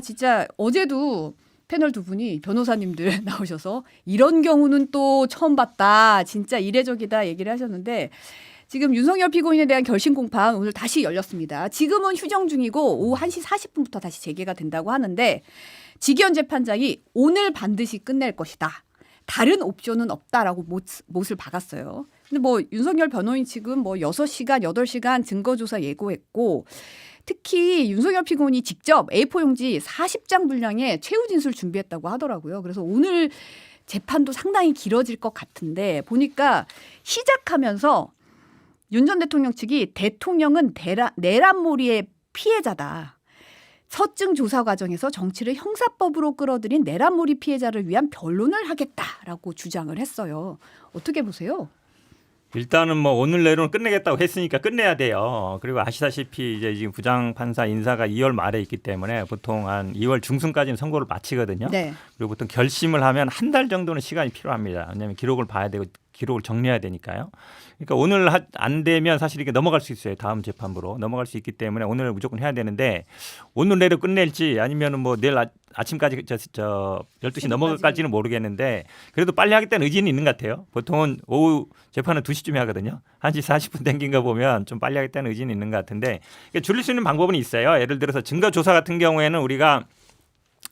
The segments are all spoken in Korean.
진짜 어제도 패널 두 분이 변호사님들 나오셔서 이런 경우는 또 처음 봤다. 진짜 이례적이다 얘기를 하셨는데 지금 윤석열 피고인에 대한 결심 공판 오늘 다시 열렸습니다. 지금은 휴정 중이고 오후 1시 40분부터 다시 재개가 된다고 하는데 지기현 재판장이 오늘 반드시 끝낼 것이다. 다른 옵션은 없다라고 못을 박았어요. 근데 뭐 윤석열 변호인 측은 뭐 6시간, 8시간 증거조사 예고했고 특히 윤석열 피고인이 직접 A4 용지 40장 분량의 최후 진술 준비했다고 하더라고요. 그래서 오늘 재판도 상당히 길어질 것 같은데 보니까 시작하면서 윤 전 대통령 측이 대통령은 내란몰이의 피해자다. 서증 조사 과정에서 정치를 형사법으로 끌어들인 내란몰이 피해자를 위한 변론을 하겠다라고 주장을 했어요. 어떻게 보세요? 일단은 뭐 오늘 내로는 끝내겠다고 했으니까 끝내야 돼요. 그리고 아시다시피 이제 지금 부장 판사 인사가 2월 말에 있기 때문에 보통 한 2월 중순까지는 선고를 마치거든요. 네. 그리고 보통 결심을 하면 한 달 정도는 시간이 필요합니다. 왜냐하면 기록을 봐야 되고 기록을 정리해야 되니까요. 그러니까 오늘 안 되면 사실 이게 넘어갈 수 있어요. 다음 재판부로 넘어갈 수 있기 때문에 오늘 무조건 해야 되는데 오늘 내로 끝낼지 아니면 뭐 내일 아침까지 12시 넘어갈지는 모르겠는데 그래도 빨리 하겠다는 의지는 있는 것 같아요. 보통은 오후 재판은 2시쯤에 하거든요. 1시 40분 댕긴 거 보면 좀 빨리 하겠다는 의지는 있는 것 같은데 그러니까 줄일 수 있는 방법은 있어요. 예를 들어서 증거조사 같은 경우에는 우리가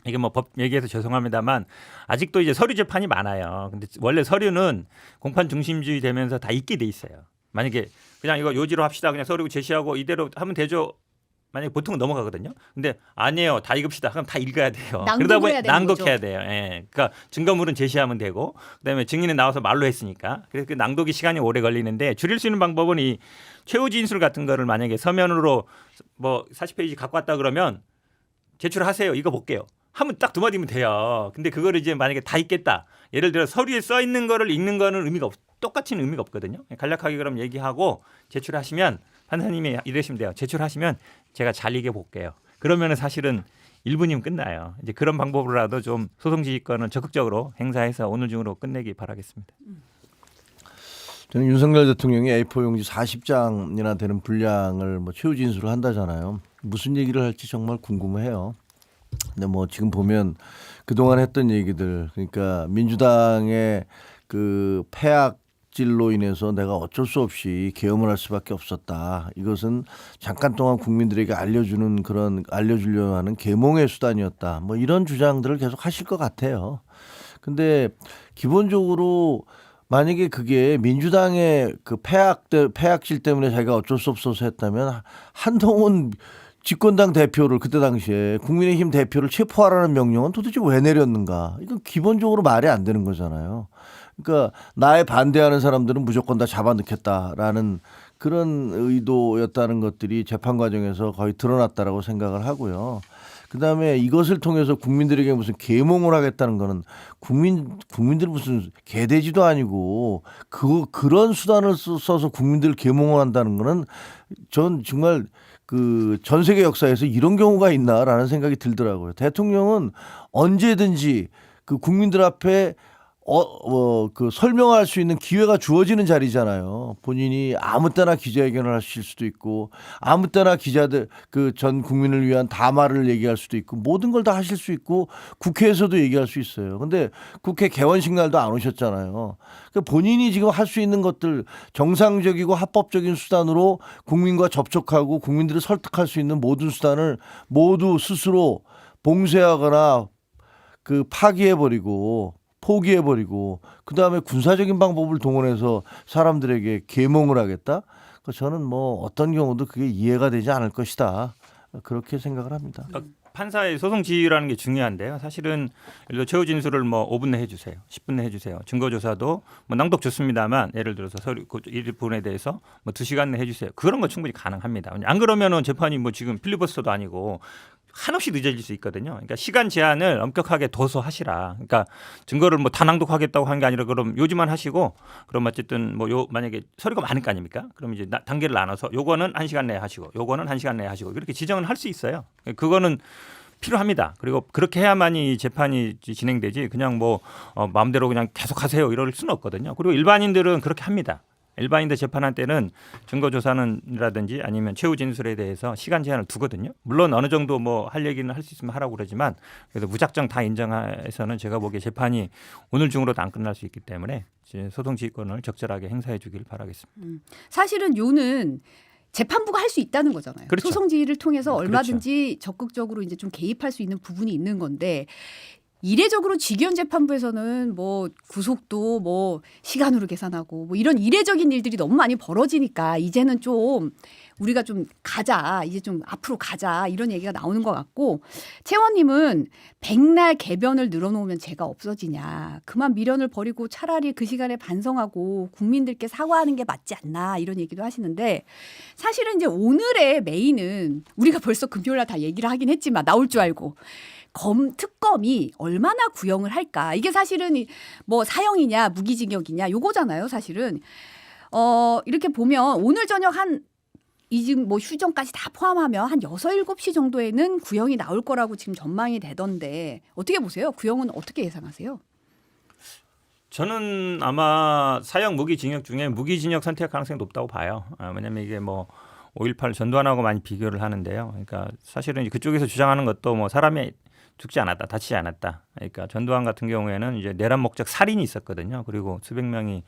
이게 뭐 법 얘기해서 죄송합니다만 아직도 이제 서류 재판이 많아요. 근데 원래 서류는 공판 중심주의 되면서 다 있게 돼 있어요. 만약에 그냥 이거 요지로 합시다. 그냥 서류 제시하고 이대로 하면 되죠. 만약에 보통은 넘어가거든요. 근데 아니에요. 다 읽읍시다. 그럼 다 읽어야 돼요. 그러다 보니 낭독해야 돼요. 예. 그러니까 증거물은 제시하면 되고 그다음에 증인은 나와서 말로 했으니까. 그래서 그 낭독이 시간이 오래 걸리는데 줄일 수 있는 방법은 이 최후 진술 같은 거를 만약에 서면으로 뭐 40페이지 갖고 왔다 그러면 제출하세요. 이거 볼게요. 하면 딱 두 마디면 돼요. 근데 그거를 이제 만약에 다 읽겠다. 예를 들어 서류에 써 있는 거를 읽는 거는 똑같이는 의미가 없거든요. 간략하게 그럼 얘기하고 제출하시면 판사님이 이러시면 돼요. 제출하시면 제가 잘 읽어 볼게요. 그러면은 사실은 1분이면 끝나요. 이제 그런 방법으로라도 좀 소송지휘권을 적극적으로 행사해서 오늘 중으로 끝내기 바라겠습니다. 저는 윤석열 대통령이 A4 용지 40장이나 되는 분량을 뭐 최후 진술을 한다잖아요. 무슨 얘기를 할지 정말 궁금해요. 근데 뭐 지금 보면 그동안 했던 얘기들 그러니까 민주당의 그 패악질로 인해서 내가 어쩔 수 없이 계엄을 할 수밖에 없었다. 이것은 잠깐 동안 국민들에게 알려주려 하는 계몽의 수단이었다. 뭐 이런 주장들을 계속 하실 것 같아요. 근데 기본적으로 만약에 그게 민주당의 그 패악질 때문에 자기가 어쩔 수 없어서 했다면 한동훈 집권당 대표를 그때 당시에 국민의힘 대표를 체포하라는 명령은 도대체 왜 내렸는가? 이건 기본적으로 말이 안 되는 거잖아요. 그러니까 나에 반대하는 사람들은 무조건 다 잡아넣겠다라는 그런 의도였다는 것들이 재판 과정에서 거의 드러났다라고 생각을 하고요. 그다음에 이것을 통해서 국민들에게 무슨 계몽을 하겠다는 거는 국민들 무슨 개돼지도 아니고 그런 수단을 써서 국민들을 계몽을 한다는 거는 전 정말 그 전 세계 역사에서 이런 경우가 있나라는 생각이 들더라고요. 대통령은 언제든지 그 국민들 앞에 그 설명할 수 있는 기회가 주어지는 자리잖아요. 본인이 아무 때나 기자회견을 하실 수도 있고 아무 때나 기자들 그 전 국민을 위한 담화를 얘기할 수도 있고 모든 걸 다 하실 수 있고 국회에서도 얘기할 수 있어요. 근데 국회 개원식 날도 안 오셨잖아요. 그러니까 본인이 지금 할 수 있는 것들 정상적이고 합법적인 수단으로 국민과 접촉하고 국민들을 설득할 수 있는 모든 수단을 모두 스스로 봉쇄하거나 그 파기해버리고 포기해버리고 그다음에 군사적인 방법을 동원해서 사람들에게 계몽을 하겠다? 저는 뭐 어떤 경우도 그게 이해가 되지 않을 것이다. 그렇게 생각을 합니다. 판사의 소송 지휘라는 게 중요한데요. 사실은 예를 들어 최후 진술을 뭐 5분 내에 해주세요. 10분 내에 해주세요. 증거조사도 뭐 낭독 좋습니다만 예를 들어서 서류 이 부분에 대해서 뭐 2시간 내에 해주세요. 그런 거 충분히 가능합니다. 안 그러면은 재판이 뭐 지금 필리버스터도 아니고 한없이 늦어질 수 있거든요. 그러니까 시간 제한을 엄격하게 둬서 하시라. 그러니까 증거를 뭐 다 낭독하겠다고 한 게 아니라 그럼 요지만 하시고 그럼 어쨌든 뭐 만약에 서류가 많을 거 아닙니까? 그럼 이제 단계를 나눠서 요거는 1시간 내에 하시고 요거는 1시간 내에 하시고 이렇게 지정을 할 수 있어요. 그거는 필요합니다. 그리고 그렇게 해야만이 재판이 진행되지 그냥 뭐 마음대로 그냥 계속 하세요 이럴 수는 없거든요. 그리고 일반인들은 그렇게 합니다. 일반인들 재판할 때는 증거 조사는이라든지 아니면 최후 진술에 대해서 시간 제한을 두거든요. 물론 어느 정도 뭐 할 얘기는 할 수 있으면 하라고 그러지만 그래도 무작정 다 인정해서는 제가 보기에 재판이 오늘 중으로도 안 끝날 수 있기 때문에 소송 지휘권을 적절하게 행사해 주길 바라겠습니다. 사실은 요는 재판부가 할 수 있다는 거잖아요. 그렇죠. 소송 지휘를 통해서 그렇죠. 얼마든지 적극적으로 이제 좀 개입할 수 있는 부분이 있는 건데 이례적으로 직위원 재판부에서는 뭐 구속도 뭐 시간으로 계산하고 뭐 이런 이례적인 일들이 너무 많이 벌어지니까 이제는 좀 우리가 좀 가자, 이제 좀 앞으로 가자 이런 얘기가 나오는 것 같고 채원님은 백날 개변을 늘어놓으면 죄가 없어지냐. 그만 미련을 버리고 차라리 그 시간에 반성하고 국민들께 사과하는 게 맞지 않나 이런 얘기도 하시는데 사실은 이제 오늘의 메인은 우리가 벌써 금요일 날 다 얘기를 하긴 했지만 나올 줄 알고 특검이 얼마나 구형을 할까. 이게 사실은 뭐 사형이냐 무기징역이냐 요거잖아요. 사실은 이렇게 보면 오늘 저녁 지금 뭐 휴정까지 다 포함하면 한 6, 7시 정도에는 구형이 나올 거라고 지금 전망이 되던데 어떻게 보세요? 구형은 어떻게 예상하세요? 저는 아마 사형 무기징역 중에 무기징역 선택 가능성이 높다고 봐요. 왜냐하면 이게 뭐 5.18 전두환하고 많이 비교를 하는데요. 그러니까 사실은 그쪽에서 주장하는 것도 뭐 사람이 죽지 않았다, 다치지 않았다. 그러니까 전두환 같은 경우에는 이제 내란 목적 살인이 있었거든요. 그리고 수백 명이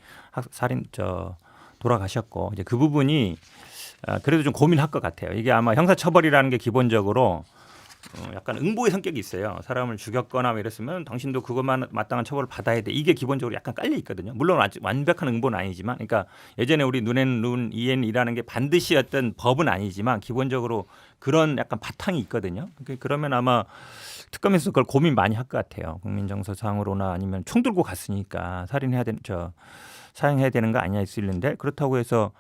돌아가셨고 이제 그 부분이 그래도 좀 고민할 것 같아요. 이게 아마 형사처벌이라는 게 기본적으로 약간 응보의 성격이 있어요. 사람을 죽였거나 뭐 이랬으면 당신도 그것만 마땅한 처벌을 받아야 돼. 이게 기본적으로 약간 깔려 있거든요. 물론 아직 완벽한 응보는 아니지만, 그러니까 예전에 우리 눈에는 눈, 이에는 이라는 게 반드시 어떤 법은 아니지만 기본적으로 그런 약간 바탕이 있거든요. 그러면 아마 특검에서 그걸 고민 많이 할 것 같아요. 국민정서상으로나 아니면 총 들고 갔으니까 사형해야 되는 거 아니냐 수 있는데 그렇다고 해서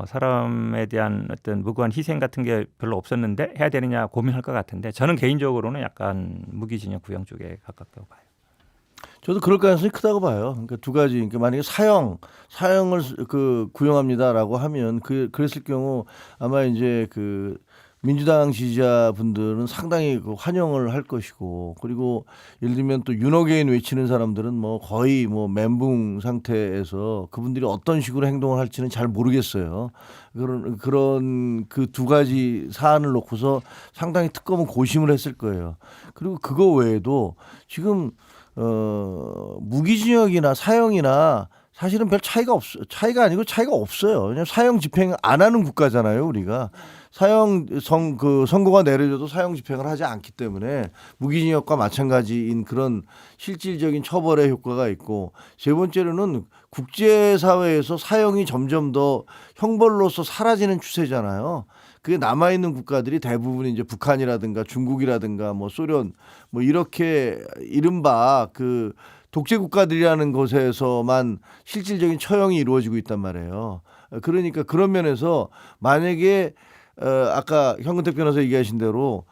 사람에 대한 어떤 무고한 희생 같은 게 별로 없었는데 해야 되느냐 고민할 것 같은데 저는 개인적으로는 약간 무기징역 구형 쪽에 가깝다고 봐요. 저도 그럴 가능성이 크다고 봐요. 그러니까 두 가지. 그러니까 만약에 사형을 구형합니다라고 하면 그랬을 경우 아마 이제 민주당 지지자분들은 상당히 환영을 할 것이고 그리고 예를 들면 또 윤호개인 외치는 사람들은 뭐 거의 뭐 멘붕 상태에서 그분들이 어떤 식으로 행동을 할지는 잘 모르겠어요. 그런 그 두 가지 사안을 놓고서 상당히 특검은 고심을 했을 거예요. 그리고 그거 외에도 지금 무기징역이나 사형이나 사실은 별 차이가 없어요. 왜냐하면 사형 집행 안 하는 국가잖아요, 우리가. 선고가 내려져도 사형 집행을 하지 않기 때문에 무기징역과 마찬가지인 그런 실질적인 처벌의 효과가 있고 세 번째로는 국제사회에서 사형이 점점 더 형벌로서 사라지는 추세잖아요. 그게 남아있는 국가들이 대부분 이제 북한이라든가 중국이라든가 뭐 소련 뭐 이렇게 이른바 독재 국가들이라는 곳에서만 실질적인 처형이 이루어지고 있단 말이에요. 그러니까 그런 면에서 만약에 아까 현근택 변호사 얘기하신 대로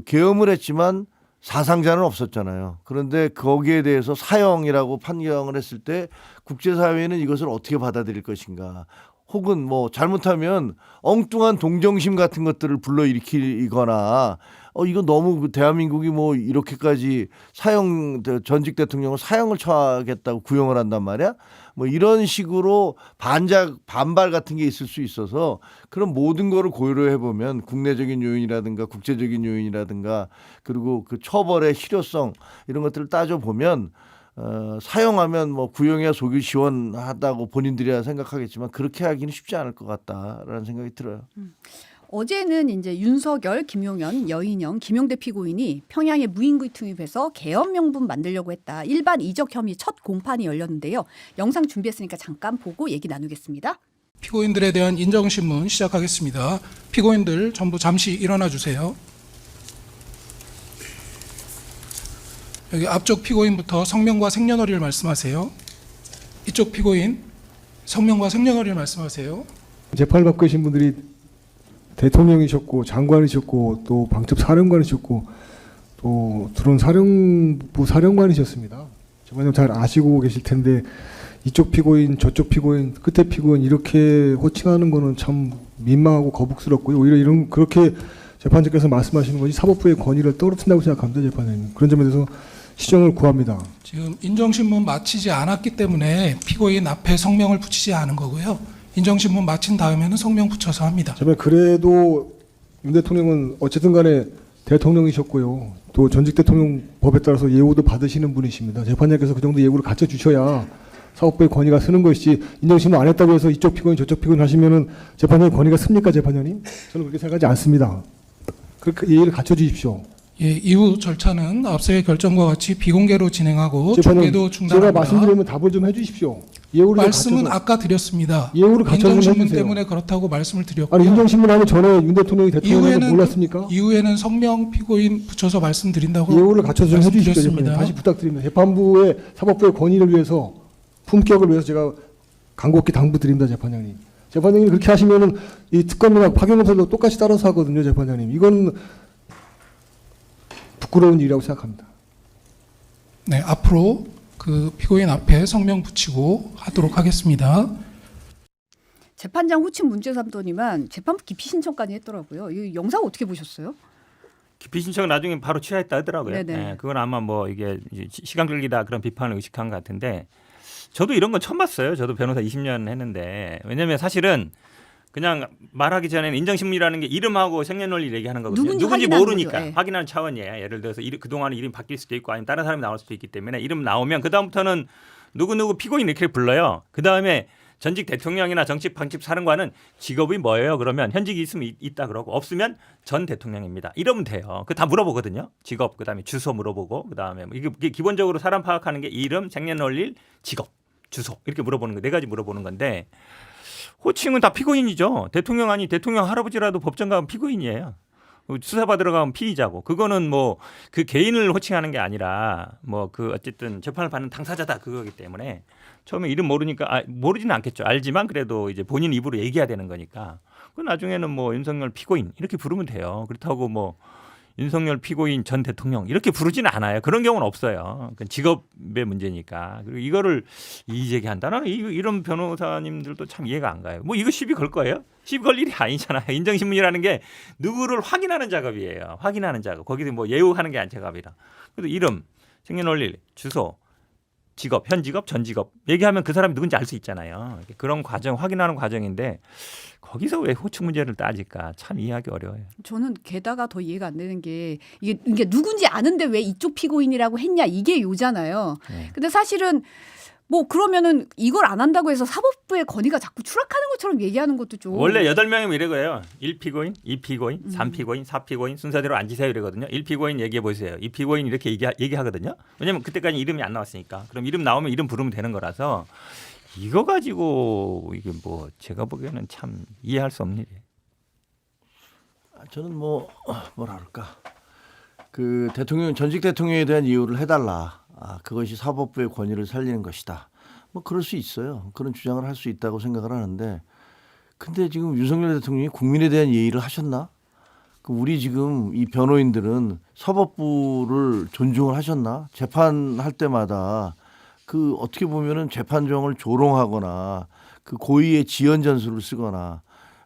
계엄을 했지만 사상자는 없었잖아요. 그런데 거기에 대해서 사형이라고 판결을 했을 때 국제사회는 이것을 어떻게 받아들일 것인가. 혹은 뭐 잘못하면 엉뚱한 동정심 같은 것들을 불러일으키거나 이거 너무 대한민국이 뭐 이렇게까지 전직 대통령을 사형을 처하겠다고 구형을 한단 말이야. 뭐 이런 식으로 반발 같은 게 있을 수 있어서 그런 모든 거를 고려해 보면 국내적인 요인이라든가 국제적인 요인이라든가 그리고 그 처벌의 실효성 이런 것들을 따져 보면 사형하면 뭐 구형해야 속이 시원하다고 본인들이야 생각하겠지만 그렇게 하기는 쉽지 않을 것 같다라는 생각이 들어요. 어제는 이제 윤석열, 김용현, 여인영, 김용대 피고인이 평양에 무인기 투입해서 계엄 명분 만들려고 했다. 일반 이적 혐의 첫 공판이 열렸는데요. 영상 준비했으니까 잠깐 보고 얘기 나누겠습니다. 피고인들에 대한 인정신문 시작하겠습니다. 피고인들 전부 잠시 일어나 주세요. 여기 앞쪽 피고인부터 성명과 생년월일 말씀하세요. 이쪽 피고인 성명과 생년월일 말씀하세요. 재판을 받고 계신 분들이 대통령이셨고 장관이셨고 또 방첩 사령관이셨고 또 드론 사령부 사령관이셨습니다. 정말 잘 아시고 계실 텐데 이쪽 피고인 저쪽 피고인 끝에 피고인 이렇게 호칭하는 거는 참 민망하고 거북스럽고요. 오히려 그렇게 재판장께서 말씀하시는 것이 사법부의 권위를 떨어뜨린다고 생각합니다. 재판장님. 그런 점에 대해서 시정을 구합니다. 지금 인정신문 마치지 않았기 때문에 피고인 앞에 성명을 붙이지 않은 거고요. 인정신문 마친 다음에는 성명 붙여서 합니다. 제발 그래도 윤 대통령은 어쨌든 간에 대통령이셨고요. 또 전직 대통령 법에 따라서 예우도 받으시는 분이십니다. 재판장께서 그 정도 예우를 갖춰주셔야 사법부의 권위가 쓰는 것이지 인정신문 안 했다고 해서 이쪽 피고인 저쪽 피고인 하시면은 재판장의 권위가 씁니까, 재판장님? 저는 그렇게 생각하지 않습니다. 그렇게 예의를 갖춰주십시오. 예, 이후 절차는 앞서의 결정과 같이 비공개로 진행하고 재판장님, 중계도 제가 중단합니다. 말씀드리면 답을 좀 해주십시오. 예우를 말씀은 갖춰서. 아까 드렸습니다. 예우를 갖춰서 인정신문 해주세요. 때문에 그렇다고 말씀을 드렸고요. 아니 인정신문 하기 전에 윤 대통령이 대통령인 거 몰랐습니까? 이후에는 성명 피고인 붙여서 말씀드린다고 예우를 갖춰서 좀 해주십시오. 말씀드렸습니다. 재판장님. 다시 부탁드립니다. 재판부의 사법부의 권위를 위해서 품격을 위해서 제가 간곡히 당부드립니다, 재판장님. 재판장님 그렇게 하시면은 이 특검이나 파견검사도 똑같이 따라서 하거든요, 재판장님. 이건 부끄러운 일이라고 생각합니다. 네, 앞으로 그 피고인 앞에 성명 붙이고 하도록 하겠습니다. 재판장 후침 문제 삼더니만 재판부 기피 신청까지 했더라고요. 이 영상 어떻게 보셨어요? 기피 신청을 나중에 바로 취하했다 하더라고요. 네네. 예, 그건 아마 뭐 이게 시간 끌기다 그런 비판을 의식한 것 같은데 저도 이런 건 처음 봤어요. 저도 변호사 20년 했는데 왜냐하면 사실은 그냥 말하기 전에는 인정신문이라는 게 이름하고 생년월일 얘기하는 거거든요. 누군지 누군지 확인하는 모르니까 거죠. 예. 확인하는 차원이에요. 예를 들어서 그동안 이름이 바뀔 수도 있고 아니면 다른 사람이 나올 수도 있기 때문에 이름 나오면 그다음부터는 누구누구 피고인 이렇게 불러요. 그다음에 전직 대통령이나 정치 방집 사령관은 직업이 뭐예요? 그러면 현직이 있으면 있다 그러고 없으면 전 대통령입니다. 이러면 돼요. 그 다 물어보거든요. 직업 그다음에 주소 물어보고 그다음에 이게 기본적으로 사람 파악하는 게 이름, 생년월일, 직업, 주소 이렇게 물어보는 거 4가지 물어보는 건데 호칭은 다 피고인이죠. 대통령 아니 대통령 할아버지라도 법정 가면 피고인이에요. 수사받으러 가면 피의자고 그거는 뭐 그 개인을 호칭하는 게 아니라 뭐 그 어쨌든 재판을 받는 당사자다 그거기 때문에 처음에 이름 모르니까 모르지는 않겠죠. 알지만 그래도 이제 본인 입으로 얘기해야 되는 거니까 그 나중에는 뭐 윤석열 피고인 이렇게 부르면 돼요. 그렇다고 뭐 윤석열 피고인 전 대통령 이렇게 부르지는 않아요. 그런 경우는 없어요. 그건 직업의 문제니까. 그리고 이거를 이의제기한다. 나는 이런 변호사님들도 참 이해가 안 가요. 뭐 이거 시비 걸 거예요? 시비 걸 일이 아니잖아요. 인정신문이라는 게 누구를 확인하는 작업이에요. 확인하는 작업. 거기서 뭐 예우하는 게 아닌 작업이라. 그래도 이름, 생년월일, 주소, 직업, 현 직업, 전 직업 얘기하면 그 사람이 누군지 알 수 있잖아요. 그런 과정, 확인하는 과정인데 거기서 왜 호칭 문제를 따질까 참 이해하기 어려워요. 저는 게다가 더 이해가 안 되는 게 이게 누군지 아는데 왜 이쪽 피고인이라고 했냐 이게 요잖아요. 네. 근데 사실은 뭐 그러면은 이걸 안 한다고 해서 사법부의 권위가 자꾸 추락하는 것처럼 얘기하는 것도 좀 원래 8명이면 이래거예요. 1피고인, 2피고인, 3피고인, 4피고인 순서대로 앉으세요 이러거든요. 1피고인 얘기해 보세요. 2피고인 이렇게 얘기하거든요. 왜냐하면 그때까지 이름이 안 나왔으니까. 그럼 이름 나오면 이름 부르면 되는 거라서 이거 가지고 이게 뭐 제가 보기에는 참 이해할 수 없는 일이에요. 저는 뭐라 그럴까 그 대통령 전직 대통령에 대한 이유를 해달라. 그것이 사법부의 권위를 살리는 것이다. 뭐 그럴 수 있어요. 그런 주장을 할 수 있다고 생각을 하는데, 근데 지금 윤석열 대통령이 국민에 대한 예의를 하셨나? 우리 지금 이 변호인들은 사법부를 존중을 하셨나? 재판할 때마다 그 어떻게 보면은 재판정을 조롱하거나 그 고의의 지연 전술을 쓰거나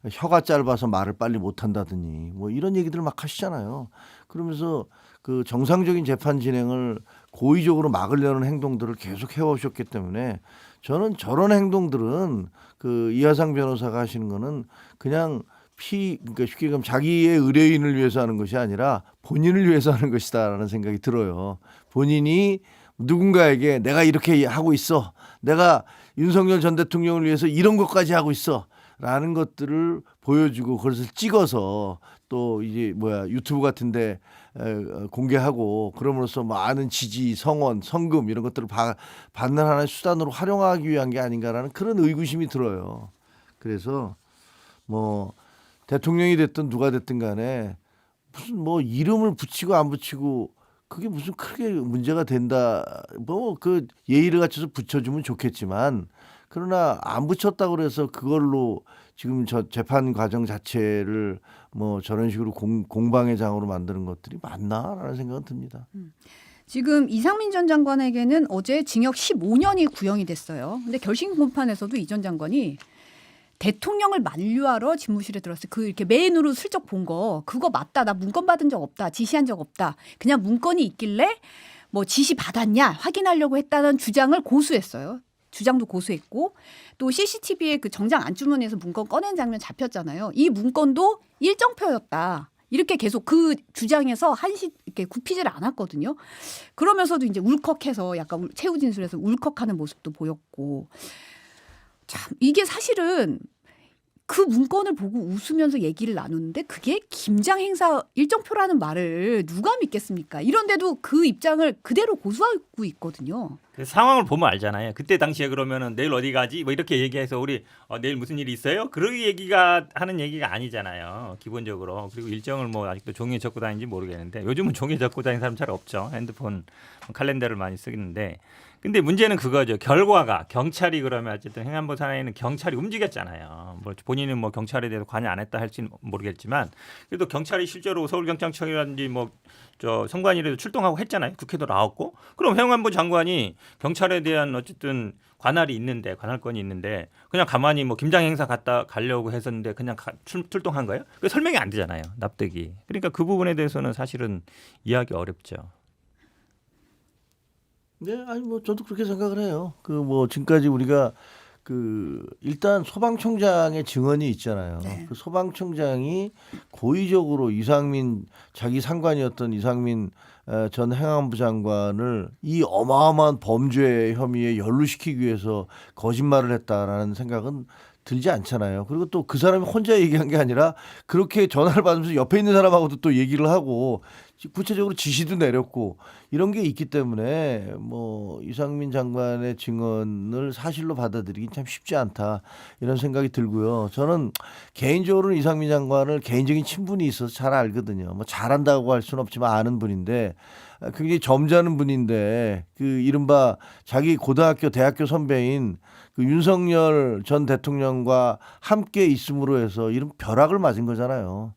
혀가 짧아서 말을 빨리 못한다더니 뭐 이런 얘기들 막 하시잖아요. 그러면서 그 정상적인 재판 진행을 고의적으로 막으려는 행동들을 계속 해오셨기 때문에 저는 저런 행동들은 그 이하상 변호사가 하시는 거는 그냥 그러니까 쉽게 얘기하면 자기의 의뢰인을 위해서 하는 것이 아니라 본인을 위해서 하는 것이다라는 생각이 들어요. 본인이 누군가에게 내가 이렇게 하고 있어. 내가 윤석열 전 대통령을 위해서 이런 것까지 하고 있어. 라는 것들을 보여주고 그것을 찍어서 또 이제 유튜브 같은데 공개하고 그럼으로써 많은 지지, 성원, 성금 이런 것들을 받는 하나의 수단으로 활용하기 위한 게 아닌가라는 그런 의구심이 들어요. 그래서 뭐 대통령이 됐든 누가 됐든 간에 무슨 뭐 이름을 붙이고 안 붙이고 그게 무슨 크게 문제가 된다. 뭐 그 예의를 갖춰서 붙여주면 좋겠지만 그러나 안 붙였다고 그래서 그걸로 지금 저 재판 과정 자체를 뭐 저런 식으로 공방의 장으로 만드는 것들이 맞나라는 생각은 듭니다. 지금 이상민 전 장관에게는 어제 징역 15년이 구형이 됐어요. 근데 결심 공판에서도 이 전 장관이 대통령을 만류하러 집무실에 들어왔어요. 그 이렇게 메인으로 슬쩍 본 거 그거 맞다. 나 문건 받은 적 없다. 지시한 적 없다. 그냥 문건이 있길래 뭐 지시 받았냐 확인하려고 했다는 주장을 고수했어요. 주장도 고수했고 또 CCTV에 그 정장 안주머니에서 문건 꺼낸 장면 잡혔잖아요. 이 문건도 일정표였다. 이렇게 계속 그 주장에서 한시 이렇게 굽히질 않았거든요. 그러면서도 이제 울컥해서 약간 최후 진술에서 울컥하는 모습도 보였고 참 이게 사실은 그 문건을 보고 웃으면서 얘기를 나누는데 그게 김장 행사 일정표라는 말을 누가 믿겠습니까? 이런데도 그 입장을 그대로 고수하고 있거든요. 그 상황을 보면 알잖아요. 그때 당시에 그러면은 내일 어디 가지? 뭐 이렇게 얘기해서 우리 내일 무슨 일이 있어요? 그런 얘기가 하는 얘기가 아니잖아요. 기본적으로. 그리고 일정을 뭐 아직도 종이에 적고 다니는지 모르겠는데 요즘은 종이에 적고 다니는 사람 잘 없죠. 핸드폰 칼렌더를 많이 쓰는데. 근데 문제는 그거죠. 결과가 경찰이 그러면 어쨌든 행안부 산하에는 경찰이 움직였잖아요. 뭐 본인은 뭐 경찰에 대해서 관여 안 했다 할지는 모르겠지만 그래도 경찰이 실제로 서울경찰청이라든지 뭐 저 선관위에도 출동하고 했잖아요. 국회도 나왔고. 그럼 행안부 장관이 경찰에 대한 어쨌든 관할이 있는데 관할권이 있는데 그냥 가만히 뭐 김장 행사 갔다 가려고 했었는데 그냥 출동한 거예요? 그 설명이 안 되잖아요. 납득이. 그러니까 그 부분에 대해서는 사실은 이해하기 어렵죠. 네, 아니 뭐 저도 그렇게 생각을 해요. 그 뭐 지금까지 우리가 일단 소방청장의 증언이 있잖아요. 네. 그 소방청장이 고의적으로 이상민 자기 상관이었던 이상민 전 행안부 장관을 이 어마어마한 범죄 혐의에 연루시키기 위해서 거짓말을 했다라는 생각은 들지 않잖아요. 그리고 또 그 사람이 혼자 얘기한 게 아니라 그렇게 전화를 받으면서 옆에 있는 사람하고도 또 얘기를 하고 구체적으로 지시도 내렸고 이런 게 있기 때문에 뭐 이상민 장관의 증언을 사실로 받아들이긴 참 쉽지 않다 이런 생각이 들고요. 저는 개인적으로는 이상민 장관을 개인적인 친분이 있어서 잘 알거든요. 뭐 잘한다고 할 수는 없지만 아는 분인데 굉장히 점잖은 분인데 그 이른바 자기 고등학교 대학교 선배인 그 윤석열 전 대통령과 함께 있음으로 해서 이런 벼락을 맞은 거잖아요.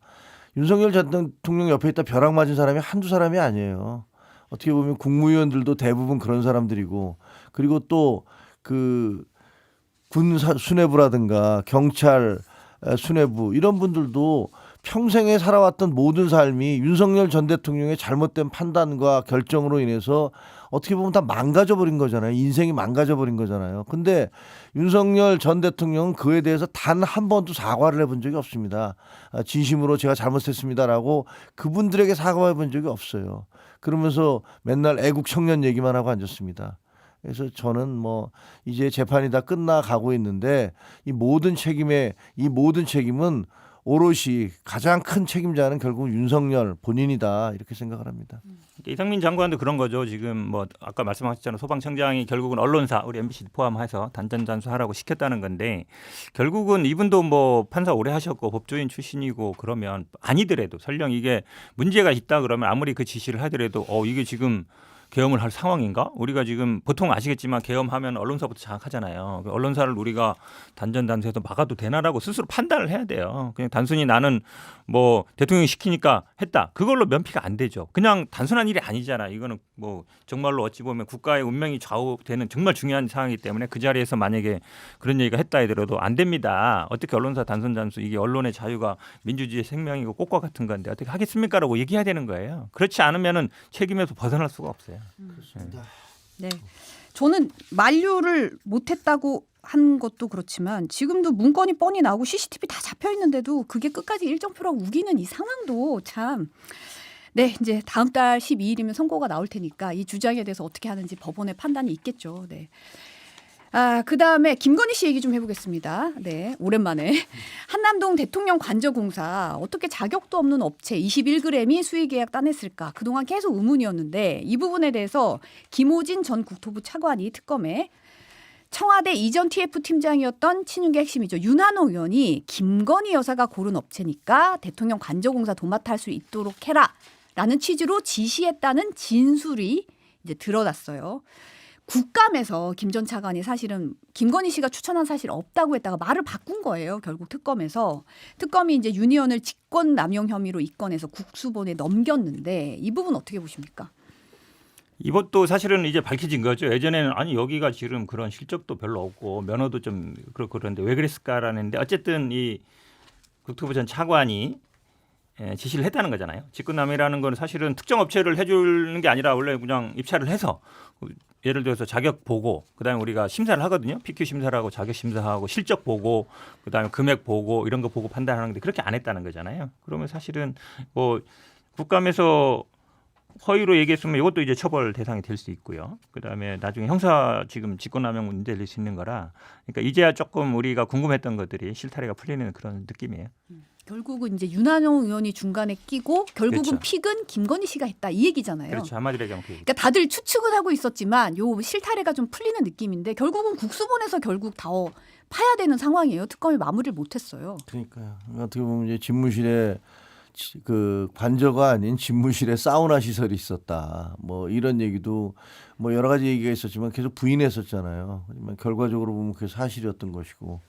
윤석열 전 대통령 옆에 있다 벼락 맞은 사람이 한두 사람이 아니에요. 어떻게 보면 국무위원들도 대부분 그런 사람들이고 그리고 또 그 군 수뇌부라든가 경찰 수뇌부 이런 분들도 평생에 살아왔던 모든 삶이 윤석열 전 대통령의 잘못된 판단과 결정으로 인해서 어떻게 보면 다 망가져버린 거잖아요. 인생이 망가져버린 거잖아요. 근데 윤석열 전 대통령은 그에 대해서 단 한 번도 사과를 해본 적이 없습니다. 진심으로 제가 잘못했습니다라고 그분들에게 사과해 본 적이 없어요. 그러면서 맨날 애국 청년 얘기만 하고 앉았습니다. 그래서 저는 뭐 이제 재판이 다 끝나가고 있는데 이 모든 책임은 오롯이 가장 큰 책임자는 결국 윤석열 본인이다 이렇게 생각을 합니다. 이상민 장관도 그런 거죠. 지금 뭐 아까 말씀하셨잖아요. 소방청장이 결국은 언론사 우리 MBC 포함해서 단전단수하라고 시켰다는 건데 결국은 이분도 뭐 판사 오래 하셨고 법조인 출신이고 그러면 아니더라도 설령 이게 문제가 있다 그러면 아무리 그 지시를 하더라도 이게 지금 계엄을 할 상황인가? 우리가 지금 보통 아시겠지만 계엄하면 언론사부터 장악하잖아요. 언론사를 우리가 단전단수해서 막아도 되나라고 스스로 판단을 해야 돼요. 그냥 단순히 나는 뭐 대통령이 시키니까 했다. 그걸로 면피가 안 되죠. 그냥 단순한 일이 아니잖아. 이거는 뭐 정말로 어찌 보면 국가의 운명이 좌우되는 정말 중요한 상황이기 때문에 그 자리에서 만약에 그런 얘기가 했다 하더라도 안 됩니다. 어떻게 언론사 단전단수 이게 언론의 자유가 민주주의의 생명이고 꽃과 같은 건데 어떻게 하겠습니까라고 얘기해야 되는 거예요. 그렇지 않으면은 책임에서 벗어날 수가 없어요. 그렇습니다. 네. 저는 만류를 못했다고 한 것도 그렇지만 지금도 문건이 뻔히 나오고 CCTV 다 잡혀 있는데도 그게 끝까지 일정표라고 우기는 이 상황도 참. 네, 이제 다음 달 12일이면 선고가 나올 테니까 이 주장에 대해서 어떻게 하는지 법원의 판단이 있겠죠. 네. 그다음에 김건희 씨 얘기 좀 해보겠습니다. 네, 오랜만에. 한남동 대통령 관저공사 어떻게 자격도 없는 업체 21g이 수의계약 따냈을까 그동안 계속 의문이었는데 이 부분에 대해서 김호진 전 국토부 차관이 특검에 청와대 이전 TF 팀장이었던 친윤계 핵심이죠. 윤한홍 의원이 김건희 여사가 고른 업체니까 대통령 관저공사 도맡아 할 수 있도록 해라라는 취지로 지시했다는 진술이 이제 드러났어요. 국감에서 김 전 차관이 사실은 김건희 씨가 추천한 사실 없다고 했다가 말을 바꾼 거예요. 결국 특검에서. 특검이 이제 윤 의원을 직권 남용 혐의로 입건해서 국수본에 넘겼는데 이 부분 어떻게 보십니까? 이것도 사실은 이제 밝혀진 거죠. 예전에는 아니 여기가 지금 그런 실적도 별로 없고 면허도 좀 그렇고 그런데 왜 그랬을까라는데 어쨌든 이 국토부 전 차관이 지시를 했다는 거잖아요. 직권남용이라는 건 사실은 특정 업체를 해주는 게 아니라 원래 그냥 입찰을 해서 예를 들어서 자격 보고 그다음에 우리가 심사를 하거든요. PQ 심사를 하고 자격 심사하고 실적 보고 그다음에 금액 보고 이런 거 보고 판단하는데 그렇게 안 했다는 거잖아요. 그러면 사실은 뭐 국감에서 허위로 얘기했으면 이것도 이제 처벌 대상이 될 수 있고요. 그다음에 나중에 형사 지금 직권남용 문제 낼 수 있는 거라 그러니까 이제야 조금 우리가 궁금했던 것들이 실타래가 풀리는 그런 느낌이에요. 결국은 이제 윤한홍 의원이 중간에 끼고 결국은 그렇죠. 픽은 김건희 씨가 했다 이 얘기잖아요. 그렇죠. 한마디로 얘기하면 그러니까 다들 추측은 하고 있었지만 요 실타래가 좀 풀리는 느낌인데 결국은 국수본에서 결국 다 파야 되는 상황이에요. 특검이 마무리를 못했어요. 그러니까요. 어떻게 보면 이제 집무실에 그 관저가 아닌 집무실에 사우나 시설이 있었다. 뭐 이런 얘기도 뭐 여러 가지 얘기가 있었지만 계속 부인했었잖아요. 하지만 결과적으로 보면 그게 사실이었던 것이고.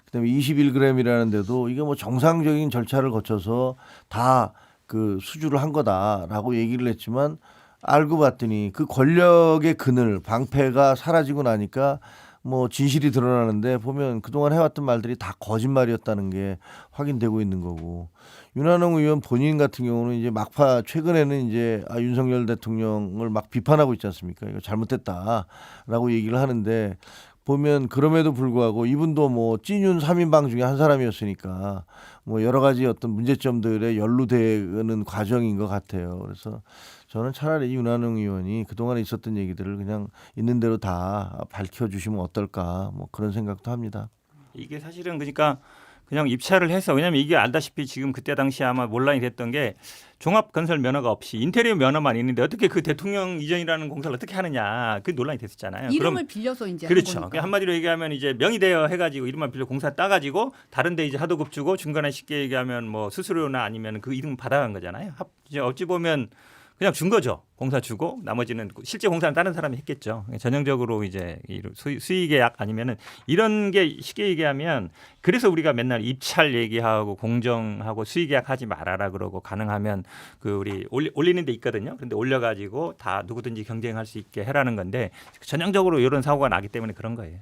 그다음에 21g이라는데도 이게 뭐 정상적인 절차를 거쳐서 다 그 수주를 한 거다라고 얘기를 했지만 알고 봤더니 그 권력의 그늘 방패가 사라지고 나니까 뭐 진실이 드러나는데 보면 그동안 해왔던 말들이 다 거짓말이었다는 게 확인되고 있는 거고 윤한홍 의원 본인 같은 경우는 이제 막파 최근에는 이제 윤석열 대통령을 막 비판하고 있지 않습니까? 이거 잘못됐다라고 얘기를 하는데 보면 그럼에도 불구하고 이분도 뭐 찐윤 3인방 중에 한 사람이었으니까 뭐 여러 가지 어떤 문제점들에 연루되는 과정인 것 같아요. 그래서 저는 차라리 윤한홍 의원이 그동안에 있었던 얘기들을 그냥 있는 대로 다 밝혀주시면 어떨까 뭐 그런 생각도 합니다. 이게 사실은 그러니까 그냥 입찰을 해서 왜냐하면 이게 알다시피 지금 그때 당시 아마 논란이 됐던 게 종합건설 면허가 없이 인테리어 면허만 있는데 어떻게 그 대통령 이전이라는 공사를 어떻게 하느냐 그 논란이 됐었잖아요. 이름을 빌려서 이제 그렇죠. 한 거니까. 한마디로 얘기하면 이제 명의대여 해가지고 이름만 빌려 공사 따가지고 다른데 이제 하도급 주고 중간에 쉽게 얘기하면 뭐 수수료나 아니면 그 이름 받아간 거잖아요. 이제 어찌 보면 그냥 준 거죠. 공사 주고 나머지는 실제 공사는 다른 사람이 했겠죠. 전형적으로 이제 수의계약 아니면은 이런 게 쉽게 얘기하면 그래서 우리가 맨날 입찰 얘기하고 공정하고 수의계약 하지 말아라 그러고 가능하면 그 우리 올리는 데 있거든요. 그런데 올려가지고 다 누구든지 경쟁할 수 있게 해라는 건데 전형적으로 이런 사고가 나기 때문에 그런 거예요.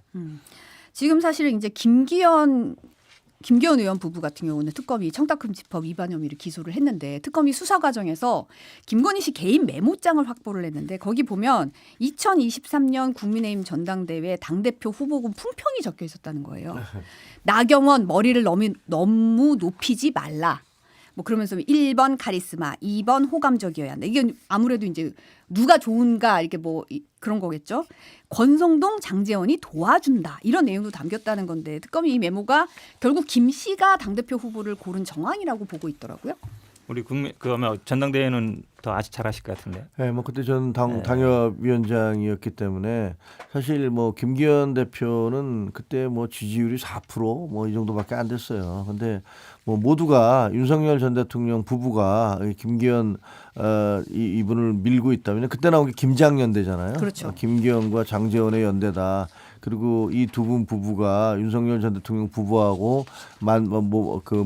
지금 사실 이제 김기현 의원 부부 같은 경우는 특검이 청탁금지법 위반 혐의를 기소를 했는데 특검이 수사 과정에서 김건희 씨 개인 메모장을 확보를 했는데 거기 보면 2023년 국민의힘 전당대회 당대표 후보군 품평이 적혀 있었다는 거예요. 나경원 머리를 너무 높이지 말라. 뭐 그러면서 1번 카리스마, 2번 호감적이어야 한다. 이게 아무래도 이제 누가 좋은가 이렇게 뭐 그런 거겠죠. 권성동, 장제원이 도와준다. 이런 내용도 담겼다는 건데 특검이 이 메모가 결국 김 씨가 당대표 후보를 고른 정황이라고 보고 있더라고요. 우리 그 아마 전당대회는 더 아직 잘하실 것 같은데. 네, 뭐 그때 저는 당협위원장이었기 때문에 사실 뭐 김기현 대표는 그때 뭐 지지율이 4%뭐 이 정도밖에 안 됐어요. 근데 뭐 모두가 윤석열 전 대통령 부부가 김기현 이분을 밀고 있다면 그때 나온 게 김장연대잖아요. 그렇죠. 김기현과 장제원의 연대다. 그리고 이 두 분 부부가 윤석열 전 대통령 부부하고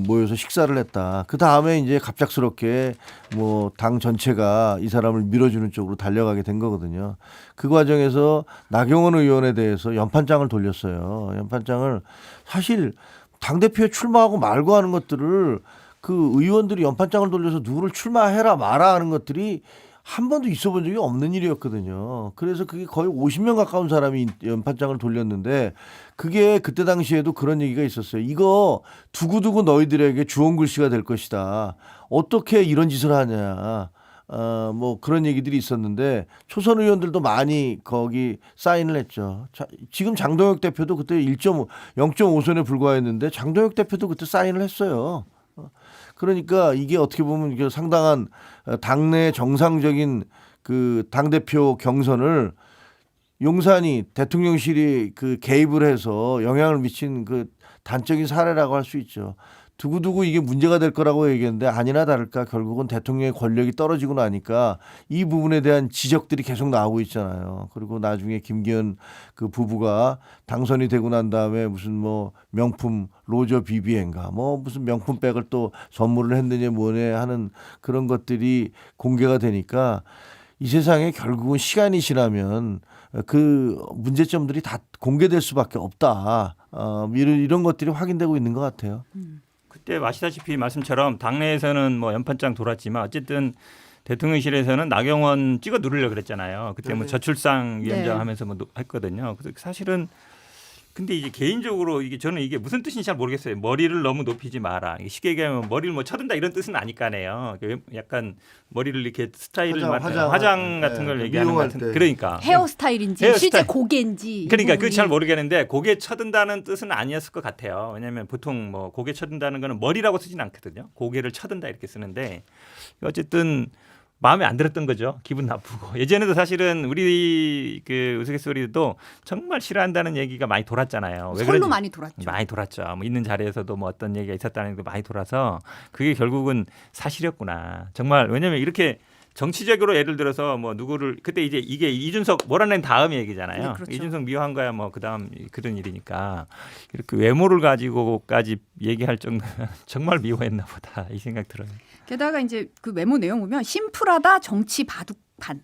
모여서 식사를 했다. 그 다음에 이제 갑작스럽게 뭐 당 전체가 이 사람을 밀어주는 쪽으로 달려가게 된 거거든요. 그 과정에서 나경원 의원에 대해서 연판장을 돌렸어요. 연판장을 사실 당대표에 출마하고 말고 하는 것들을 그 의원들이 연판장을 돌려서 누구를 출마해라 마라 하는 것들이 한 번도 있어 본 적이 없는 일이었거든요. 그래서 그게 거의 50명 가까운 사람이 연판장을 돌렸는데 그게 그때 당시에도 그런 얘기가 있었어요. 이거 두고두고 너희들에게 주원 글씨가 될 것이다. 어떻게 이런 짓을 하냐. 뭐 그런 얘기들이 있었는데 초선 의원들도 많이 거기 사인을 했죠. 지금 장동혁 대표도 그때 0.5선에 불과했는데 장동혁 대표도 그때 사인을 했어요. 그러니까 이게 어떻게 보면 이게 상당한 당내 정상적인 그 당대표 경선을 용산이 대통령실이 그 개입을 해서 영향을 미친 그 단적인 사례라고 할 수 있죠. 두고두고 이게 문제가 될 거라고 얘기했는데 아니나 다를까 결국은 대통령의 권력이 떨어지고 나니까 이 부분에 대한 지적들이 계속 나오고 있잖아요. 그리고 나중에 김기현 그 부부가 당선이 되고 난 다음에 무슨 뭐 명품 로저 비비엔가 뭐 무슨 명품 백을 또 선물을 했느냐 뭐냐 하는 그런 것들이 공개가 되니까 이 세상에 결국은 시간이 지나면 그 문제점들이 다 공개될 수밖에 없다. 이런 것들이 확인되고 있는 것 같아요. 그때 아시다시피 말씀처럼 당내에서는 뭐 연판장 돌았지만 어쨌든 대통령실에서는 나경원 찍어 누르려고 그랬잖아요. 그때 뭐 저출산 위원장 네. 하면서 뭐 했거든요. 그래서 사실은 근데 이제 개인적으로 이게 저는 이게 무슨 뜻인지 잘 모르겠어요. 머리를 너무 높이지 마라. 이게 쉽게 얘기하면 머리를 뭐 쳐든다 이런 뜻은 아니까네요. 약간 머리를 이렇게 스타일을 화장 같은 걸 얘기하는 것 같은. 그러니까 헤어스타일인지 헤어스타일. 실제 고개인지. 그러니까 이 그게 잘 부분이. 모르겠는데 고개 쳐든다는 뜻은 아니었을 것 같아요. 왜냐하면 보통 뭐 고개 쳐든다는 거는 머리라고 쓰진 않거든요. 고개를 쳐든다 이렇게 쓰는데 어쨌든 마음에 안 들었던 거죠. 기분 나쁘고. 예전에도 사실은 우리 그 우스갯소리도 정말 싫어한다는 얘기가 많이 돌았잖아요. 왜 설로 그런지 많이 돌았죠. 많이 돌았죠. 뭐 있는 자리에서도 뭐 어떤 얘기가 있었다는 게 많이 돌아서 그게 결국은 사실이었구나. 정말 왜냐하면 이렇게 정치적으로 예를 들어서 뭐 누구를 그때 이제 이게 이준석 몰아낸 다음 얘기잖아요. 네, 그렇죠. 이준석 미워한 거야 뭐 그다음 그런 일이니까 이렇게 외모를 가지고까지 얘기할 정도면 정말 미워했나 보다 이 생각 들어요. 게다가 이제 그 메모 내용 보면 심플하다 정치 바둑판.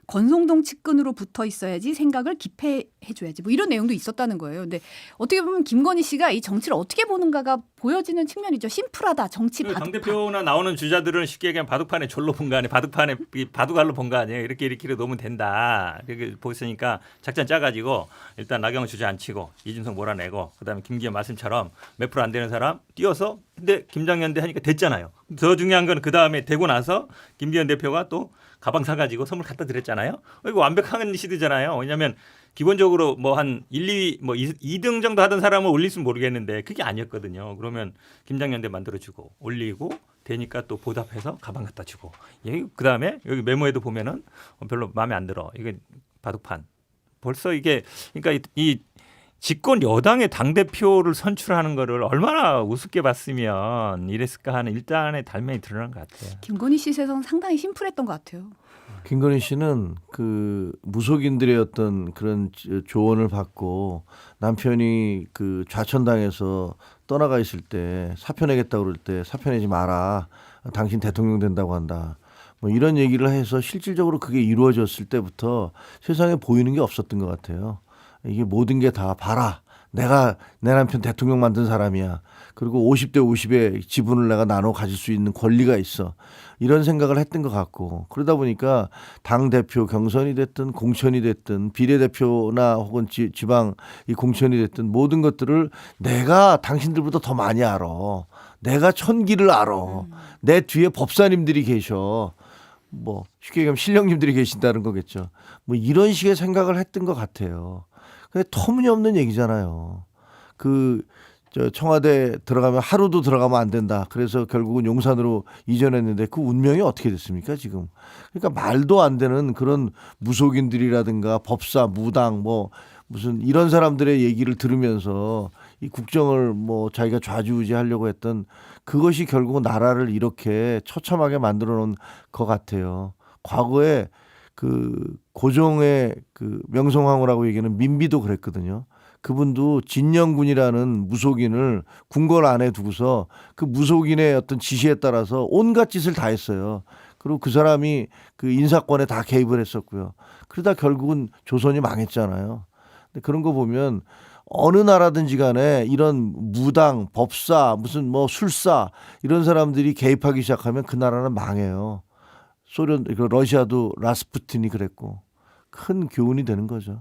권성동 측근으로 붙어 있어야지 생각을 기패해줘야지 뭐 이런 내용도 있었다는 거예요. 근데 어떻게 보면 김건희 씨가 이 정치를 어떻게 보는가가 보여지는 측면이죠. 심플하다 정치 바둑판. 당대표나 나오는 주자들은 쉽게 얘기하면 바둑판에 졸로 본 거 아니에요. 바둑판에 바둑알로 본 거 아니에요. 이렇게 놓으면 된다. 이렇게 보시니까 작전 짜가지고 일단 나경원 주자 안 치고 이준석 몰아내고 그다음에 김기현 말씀처럼 몇 프로 안 되는 사람 띄워서 근데 김장연대 하니까 됐잖아요. 더 중요한 건 그다음에 되고 나서 김기현 대표가 또 가방 사가지고 선물 갖다 드렸잖아요. 이거 완벽한 시대잖아요. 왜냐하면 기본적으로 뭐 한 1, 2, 뭐 2등 정도 하던 사람을 올릴수는 모르겠는데 그게 아니었거든요. 그러면 김장연대 만들어주고 올리고 되니까 또 보답해서 가방 갖다 주고. 그다음에 여기 메모에도 보면은 별로 마음에 안 들어. 이게 바둑판. 벌써 이게 그러니까 이 집권 여당의 당대표를 선출하는 거를 얼마나 우습게 봤으면 이랬을까 하는 일단의 달면이 드러난 것 같아요. 김건희 씨 세상 상당히 심플했던 것 같아요. 김건희 씨는 그 무속인들의 어떤 그런 조언을 받고 남편이 그 좌천당해서 떠나가 있을 때 사표내겠다고 그럴 때 사표내지 마라. 당신 대통령 된다고 한다. 뭐 이런 얘기를 해서 실질적으로 그게 이루어졌을 때부터 세상에 보이는 게 없었던 것 같아요. 이게 모든 게 다 봐라. 내가 내 남편 대통령 만든 사람이야. 그리고 50대 50의 지분을 내가 나눠 가질 수 있는 권리가 있어. 이런 생각을 했던 것 같고 그러다 보니까 당대표 경선이 됐든 공천이 됐든 비례대표나 혹은 지방 이 공천이 됐든 모든 것들을 내가 당신들보다 더 많이 알아. 내가 천기를 알아. 내 뒤에 법사님들이 계셔. 뭐 쉽게 얘기하면 신령님들이 계신다는 거겠죠. 뭐 이런 식의 생각을 했던 것 같아요. 근데 터무니없는 얘기잖아요. 저 청와대 들어가면 하루도 들어가면 안 된다. 그래서 결국은 용산으로 이전했는데 그 운명이 어떻게 됐습니까 지금? 그러니까 말도 안 되는 그런 무속인들이라든가 법사, 무당 뭐 무슨 이런 사람들의 얘기를 들으면서 이 국정을 뭐 자기가 좌지우지하려고 했던 그것이 결국은 나라를 이렇게 처참하게 만들어 놓은 것 같아요. 과거에 그 고종의 그 명성황후라고 얘기하는 민비도 그랬거든요. 그분도 진영군이라는 무속인을 궁궐 안에 두고서 그 무속인의 어떤 지시에 따라서 온갖 짓을 다 했어요. 그리고 그 사람이 그 인사권에 다 개입을 했었고요. 그러다 결국은 조선이 망했잖아요. 근데 그런 거 보면 어느 나라든지 간에 이런 무당, 법사, 무슨 뭐 술사 이런 사람들이 개입하기 시작하면 그 나라는 망해요. 러시아도 라스푸틴이 그랬고 큰 교훈이 되는 거죠.